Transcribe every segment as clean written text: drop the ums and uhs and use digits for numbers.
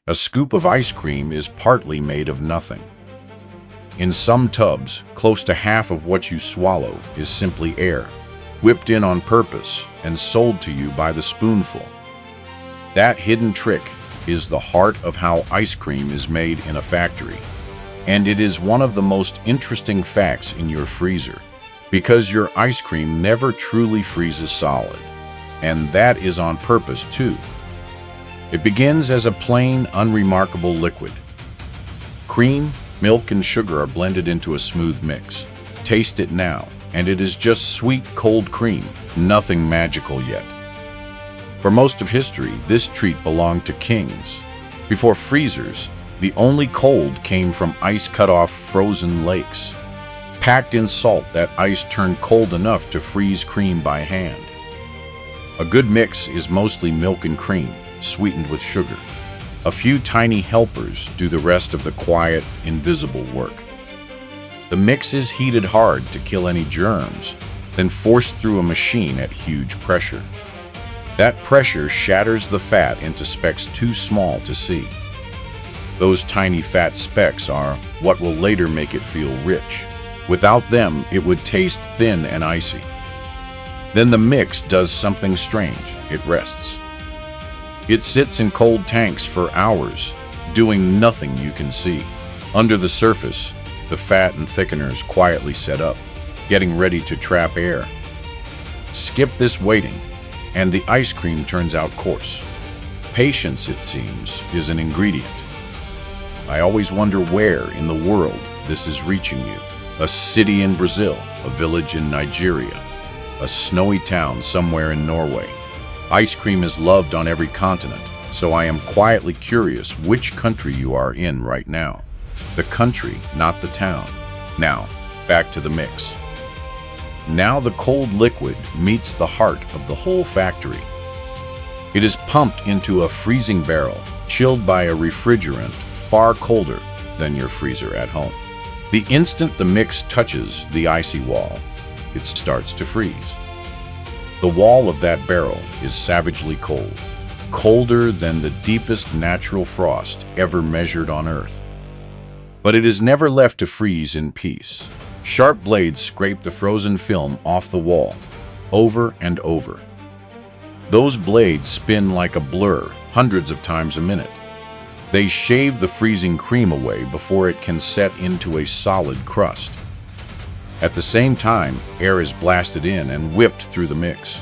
A scoop of ice cream is partly made of nothing. In some tubs, close to half of what you swallow is simply air, whipped in on purpose and sold to you by the spoonful. That hidden trick is the heart of how ice cream is made in a factory. And it is one of the most interesting facts in your freezer, because your ice cream never truly freezes solid. And that is on purpose too. It begins as a plain, unremarkable liquid. Cream, milk, and sugar are blended into a smooth mix. Taste it now, and it is just sweet, cold cream, nothing magical yet. For most of history, this treat belonged to kings. Before freezers, the only cold came from ice cut off frozen lakes. Packed in salt, that ice turned cold enough to freeze cream by hand. A good mix is mostly milk and cream, sweetened with sugar. A few tiny helpers do the rest of the quiet, invisible work. The mix is heated hard to kill any germs, then forced through a machine at huge pressure. That pressure shatters the fat into specks too small to see. Those tiny fat specks are what will later make it feel rich. Without them, it would taste thin and icy. Then the mix does something strange. It rests. It sits in cold tanks for hours, doing nothing you can see. Under the surface, the fat and thickeners quietly set up, getting ready to trap air. Skip this waiting, and the ice cream turns out coarse. Patience, it seems, is an ingredient. I always wonder where in the world this is reaching you. A city in Brazil, a village in Nigeria, a snowy town somewhere in Norway. Ice cream is loved on every continent, so I am quietly curious which country you are in right now. The country, not the town. Now, back to the mix. Now the cold liquid meets the heart of the whole factory. It is pumped into a freezing barrel, chilled by a refrigerant far colder than your freezer at home. The instant the mix touches the icy wall, it starts to freeze. The wall of that barrel is savagely cold, colder than the deepest natural frost ever measured on Earth. But it is never left to freeze in peace. Sharp blades scrape the frozen film off the wall, over and over. Those blades spin like a blur, hundreds of times a minute. They shave the freezing cream away before it can set into a solid crust. At the same time, air is blasted in and whipped through the mix.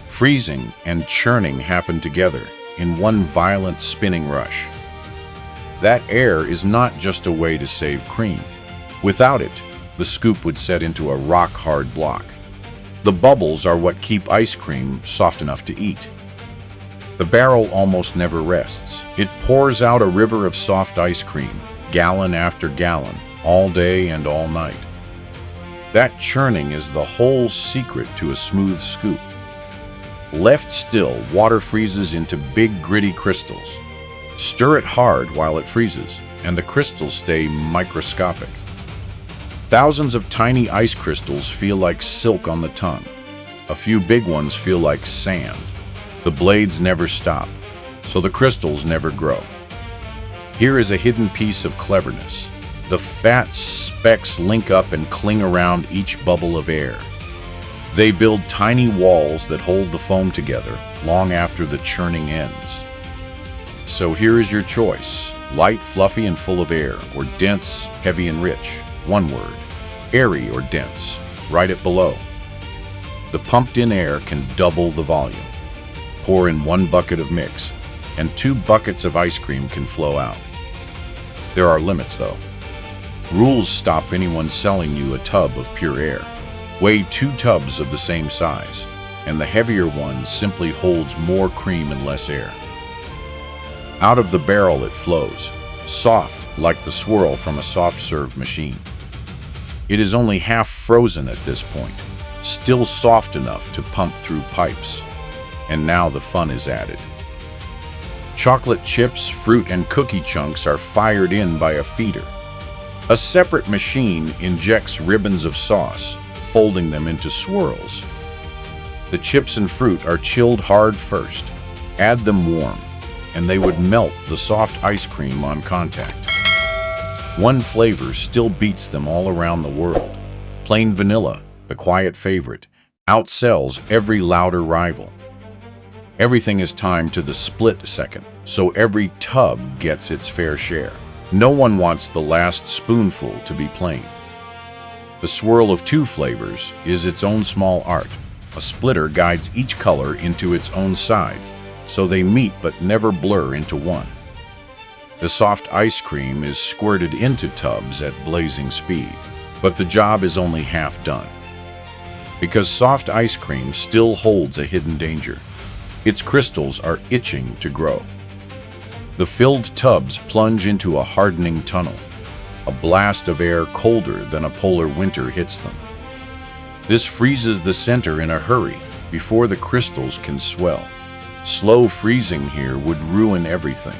Freezing and churning happen together in one violent spinning rush. That air is not just a way to save cream. Without it, the scoop would set into a rock-hard block. The bubbles are what keep ice cream soft enough to eat. The barrel almost never rests. It pours out a river of soft ice cream, gallon after gallon, all day and all night. That churning is the whole secret to a smooth scoop. Left still, water freezes into big, gritty crystals. Stir it hard while it freezes, and the crystals stay microscopic. Thousands of tiny ice crystals feel like silk on the tongue. A few big ones feel like sand. The blades never stop, so the crystals never grow. Here is a hidden piece of cleverness. The fat specks link up and cling around each bubble of air. They build tiny walls that hold the foam together long after the churning ends. So here is your choice: light, fluffy, and full of air, or dense, heavy, and rich. One word: airy or dense. Write it below. The pumped-in air can double the volume. Pour in 1 bucket of mix, and 2 buckets of ice cream can flow out. There are limits, though. Rules stop anyone selling you a tub of pure air. Weigh 2 tubs of the same size, and the heavier one simply holds more cream and less air. Out of the barrel it flows, soft like the swirl from a soft-serve machine. It is only half frozen at this point, still soft enough to pump through pipes. And now the fun is added. Chocolate chips, fruit, and cookie chunks are fired in by a feeder. A separate machine injects ribbons of sauce, folding them into swirls. The chips and fruit are chilled hard first. Add them warm. and they would melt the soft ice cream on contact. One flavor still beats them all around the world. Plain vanilla, the quiet favorite, outsells every louder rival. Everything is timed to the split second, so every tub gets its fair share. No one wants the last spoonful to be plain. The swirl of two flavors is its own small art. A splitter guides each color into its own side, so they meet but never blur into one. The soft ice cream is squirted into tubs at blazing speed, but the job is only half done. Because soft ice cream still holds a hidden danger. Its crystals are itching to grow. The filled tubs plunge into a hardening tunnel. A blast of air colder than a polar winter hits them. This freezes the center in a hurry before the crystals can swell. Slow freezing here would ruin everything,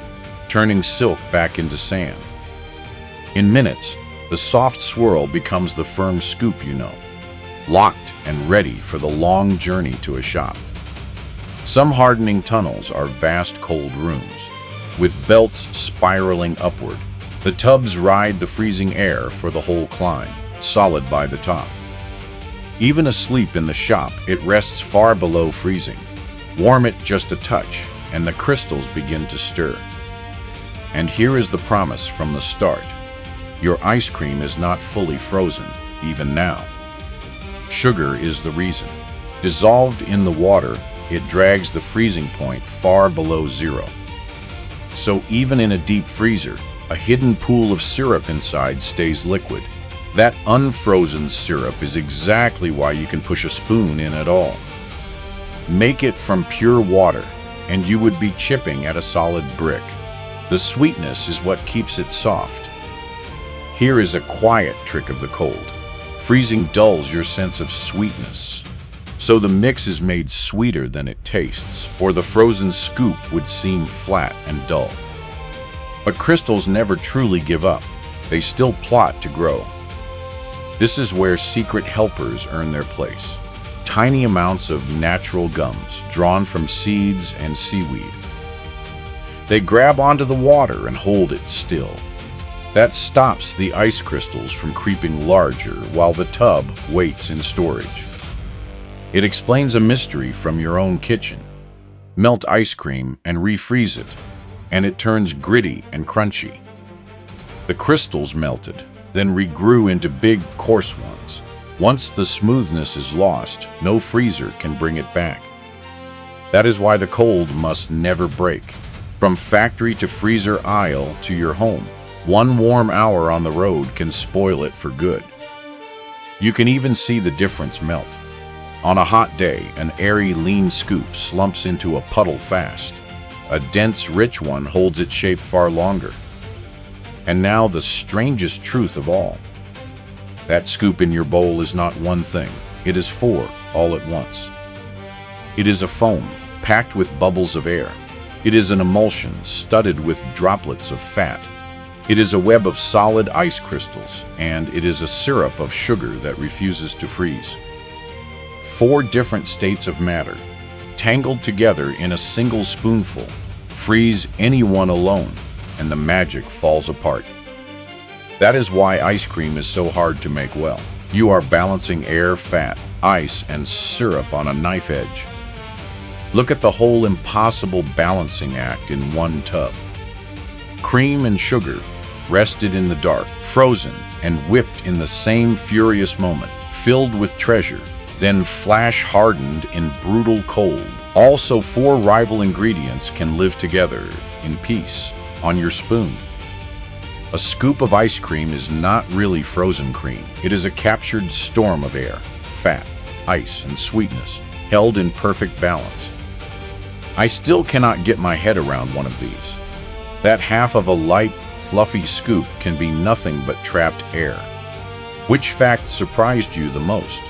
turning silk back into sand. In minutes, the soft swirl becomes the firm scoop you know, locked and ready for the long journey to a shop. Some hardening tunnels are vast cold rooms, with belts spiraling upward. The tubs ride the freezing air for the whole climb, solid by the top. Even asleep in the shop, it rests far below freezing. Warm it just a touch, and the crystals begin to stir. And here is the promise from the start. Your ice cream is not fully frozen, even now. Sugar is the reason. Dissolved in the water, it drags the freezing point far below zero. So even in a deep freezer, a hidden pool of syrup inside stays liquid. That unfrozen syrup is exactly why you can push a spoon in at all. Make it from pure water, and you would be chipping at a solid brick. The sweetness is what keeps it soft. Here is a quiet trick of the cold. Freezing dulls your sense of sweetness. So the mix is made sweeter than it tastes, or the frozen scoop would seem flat and dull. But crystals never truly give up. They still plot to grow. This is where secret helpers earn their place. Tiny amounts of natural gums drawn from seeds and seaweed. They grab onto the water and hold it still. That stops the ice crystals from creeping larger while the tub waits in storage. It explains a mystery from your own kitchen. Melt ice cream and refreeze it, and it turns gritty and crunchy. The crystals melted, then regrew into big, coarse ones. Once the smoothness is lost, no freezer can bring it back. That is why the cold must never break. From factory to freezer aisle to your home, one warm hour on the road can spoil it for good. You can even see the difference melt. On a hot day, an airy, lean scoop slumps into a puddle fast. A dense, rich one holds its shape far longer. And now the strangest truth of all. That scoop in your bowl is not one thing. It is four, all at once. It is a foam, packed with bubbles of air. It is an emulsion, studded with droplets of fat. It is a web of solid ice crystals, and it is a syrup of sugar that refuses to freeze. 4 different states of matter, tangled together in a single spoonful. Freeze any one alone, and the magic falls apart. That is why ice cream is so hard to make well. You are balancing air, fat, ice, and syrup on a knife edge. Look at the whole impossible balancing act in one tub. Cream and sugar, rested in the dark, frozen, and whipped in the same furious moment, filled with treasure, then flash hardened in brutal cold. Also, 4 rival ingredients can live together in peace on your spoon. A scoop of ice cream is not really frozen cream. It is a captured storm of air, fat, ice, and sweetness, held in perfect balance. I still cannot get my head around one of these. That half of a light, fluffy scoop can be nothing but trapped air. Which fact surprised you the most?